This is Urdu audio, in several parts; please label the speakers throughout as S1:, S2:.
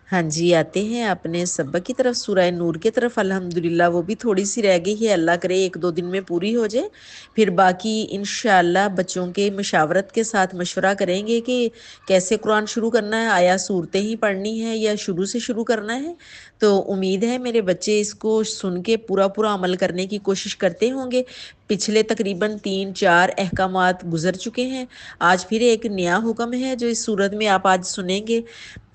S1: ہاں جی، آتے ہیں اپنے سبق کی طرف، سورہ نور کی طرف۔ الحمدللہ وہ بھی تھوڑی سی رہ گئی ہے، اللہ کرے 1-2 دن میں پوری ہو جائے، پھر باقی انشاءاللہ بچوں کے مشاورت کے ساتھ مشورہ کریں گے کہ کیسے قرآن شروع کرنا ہے، آیا صورتیں ہی پڑھنی ہے یا شروع سے شروع کرنا ہے۔ تو امید ہے میرے بچے اس کو سن کے پورا عمل کرنے کی کوشش کرتے ہوں گے۔ پچھلے تقریباً 3-4 احکامات گزر چکے ہیں، آج پھر ایک نیا حکم ہے جو اس صورت میں آپ آج سنیں گے۔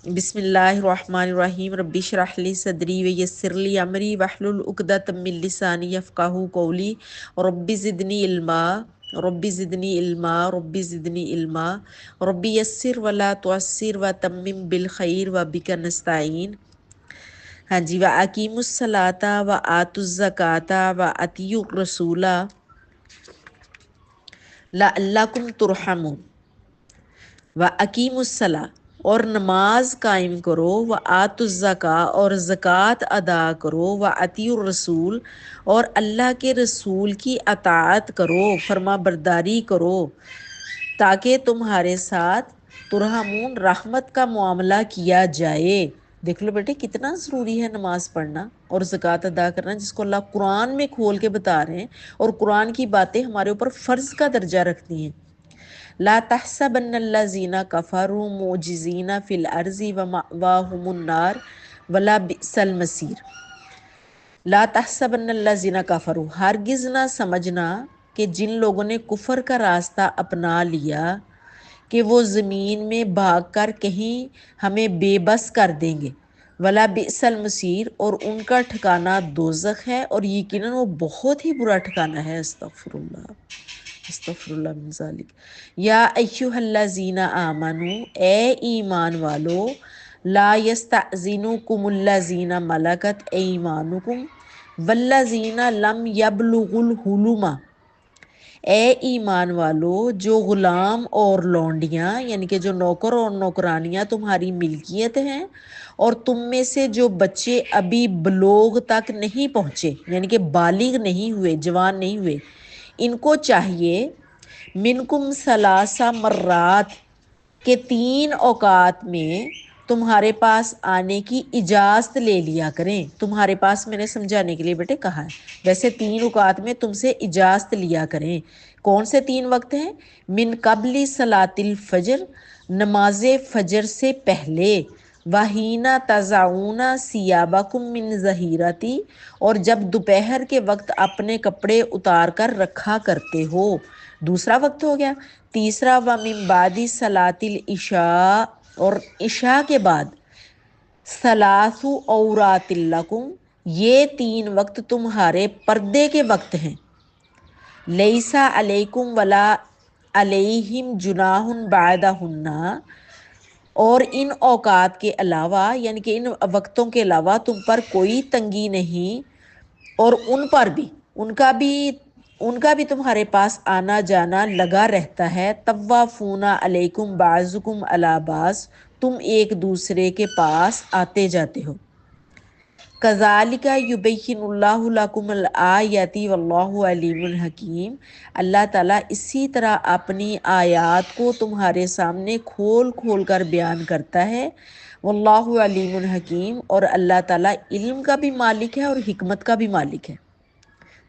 S1: بسم اللہ الرحمن الرحیم، رب اشرح لی صدری ویسر لی امری واحلل عقدۃ من لسانی یفقہوا قولی رب زدنی علما رب زدنی علما رب زدنی علما رب یسر ولا تعسر وتمم بالخیر وبک نستعین۔ ہاں جی، وَأَقِیمُوا الصَّلَاةَ وَآتُوا الزَّکَاةَ وَأَطِیعُوا الرَّسُولَ لَعَلَّکُمْ تُرْحَمُونَ۔ وَأَقِیمُوا الصَّلَاةَ، اور نماز قائم کرو، وَآتُوا الزَّکَاةَ، اور زکوٰۃ ادا کرو، وَأَطِیعُوا الرَّسُولَ، اور اللہ کے رسول کی اطاعت کرو، فرما برداری کرو، تاکہ تمہارے ساتھ ترحمون، رحمت کا معاملہ کیا جائے۔ دیکھ لو بیٹے کتنا ضروری ہے نماز پڑھنا اور زکوٰۃ ادا کرنا، جس کو اللہ قرآن میں کھول کے بتا رہے ہیں، اور قرآن کی باتیں ہمارے اوپر فرض کا درجہ رکھتی ہیں۔ لا تحسبن الذین کفروا معجزین فی الارض ومأواہم النار ولبئس المصیر۔ لا تحسبن الذین کفروا، ہرگز نہ سمجھنا کہ جن لوگوں نے کفر کا راستہ اپنا لیا کہ وہ زمین میں بھاگ کر کہیں ہمیں بے بس کر دیں گے۔ وَلَبِئْسَ الْمَصِیرُ، اور ان کا ٹھکانہ دوزخ ہے، اور یقیناً وہ بہت ہی برا ٹھکانہ ہے۔ استغفر اللہ، استغفر اللہ من ذالک۔ یا ایھا الذین آمنوا، اے ایمان والو، لا یستأذنکم الذین ملکت ایمانکم والذین لم یبلغوا الحلم۔ اے ایمان والو، جو غلام اور لونڈیاں یعنی کہ جو نوکر اور نوکرانیاں تمہاری ملکیت ہیں، اور تم میں سے جو بچے ابھی بلوغ تک نہیں پہنچے یعنی کہ بالغ نہیں ہوئے، جوان نہیں ہوئے، ان کو چاہیے منکم ثلاث مرات، کہ 3 اوقات میں تمہارے پاس آنے کی اجازت لے لیا کریں۔ تمہارے پاس میں نے سمجھانے کے لیے بیٹے کہا ہے، ویسے 3 اوقات میں تم سے اجازت لیا کریں۔ کون سے 3 وقت ہیں؟ من قبل صلاۃ الفجر، نماز فجر سے پہلے، وحین تضعون ثیابکم من ظہیرتی، اور جب دوپہر کے وقت اپنے کپڑے اتار کر رکھا کرتے ہو۔ دوسرا وقت ہو گیا۔ تیسرا ومن بعد صلاۃ العشاء، اور عشاء کے بعد ثلاث عورات لکم، یہ 3 وقت تمہارے پردے کے وقت ہیں۔ لیسا علیکم ولا علیہم جناح بعدہن، اور ان اوقات کے علاوہ یعنی کہ ان وقتوں کے علاوہ تم پر کوئی تنگی نہیں، اور ان کا بھی تمہارے پاس آنا جانا لگا رہتا ہے۔ طوافون علیکم بعضکم علی بعض، تم ایک دوسرے کے پاس آتے جاتے ہو۔ کذالک یبین اللہ لکم الآیات واللہ علیم حکیم، اللہ تعالیٰ اسی طرح اپنی آیات کو تمہارے سامنے کھول کھول کر بیان کرتا ہے۔ واللہ علیم حکیم، اور اللہ تعالیٰ علم کا بھی مالک ہے اور حکمت کا بھی مالک ہے۔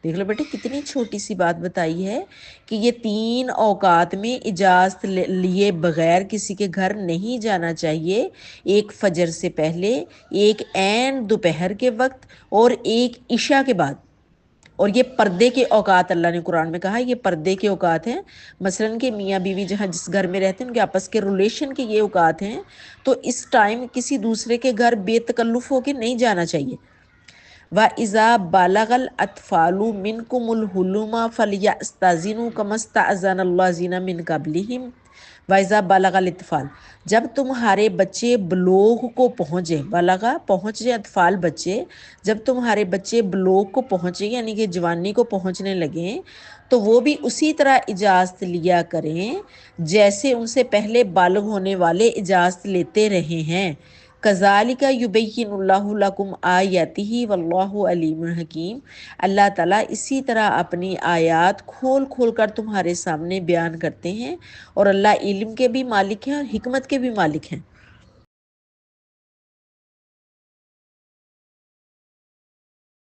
S1: دیکھ لو بیٹے کتنی چھوٹی سی بات بتائی ہے کہ یہ 3 اوقات میں اجازت لیے بغیر کسی کے گھر نہیں جانا چاہیے، ایک فجر سے پہلے، ایک عین دوپہر کے وقت، اور ایک عشاء کے بعد۔ اور یہ پردے کے اوقات اللہ نے قرآن میں کہا یہ پردے کے اوقات ہیں، مثلاً کہ میاں بیوی جہاں جس گھر میں رہتے ہیں ان کے آپس کے ریلیشن کے یہ اوقات ہیں، تو اس ٹائم کسی دوسرے کے گھر بے تکلف ہو کے نہیں جانا چاہیے۔ وَإِذَا بَلَغَ الْأَطْفَالُ مِنْكُمُ الْحُلُمَ فَلْيَسْتَأْذِنُوا كَمَا اسْتَأْذَنَ الَّذِينَ مِنْ قَبْلِهِمْ وَإِذَا بَلَغَ الْأَطْفَالُ، جب تمہارے بچے بلوغ کو پہنچے، بلغا پہنچے اطفال بچے، جب تمہارے بچے بلوغ کو پہنچے یعنی کہ جوانی کو پہنچنے لگیں، تو وہ بھی اسی طرح اجازت لیا کریں جیسے ان سے پہلے بالغ ہونے والے اجازت لیتے رہے ہیں۔ کذالک یبین اللہ لکم آیاتہ واللہ علیم حکیم، اللہ تعالیٰ اسی طرح اپنی آیات کھول کھول کر تمہارے سامنے بیان کرتے ہیں، اور اللہ علم کے بھی مالک ہیں اور حکمت کے بھی مالک ہیں۔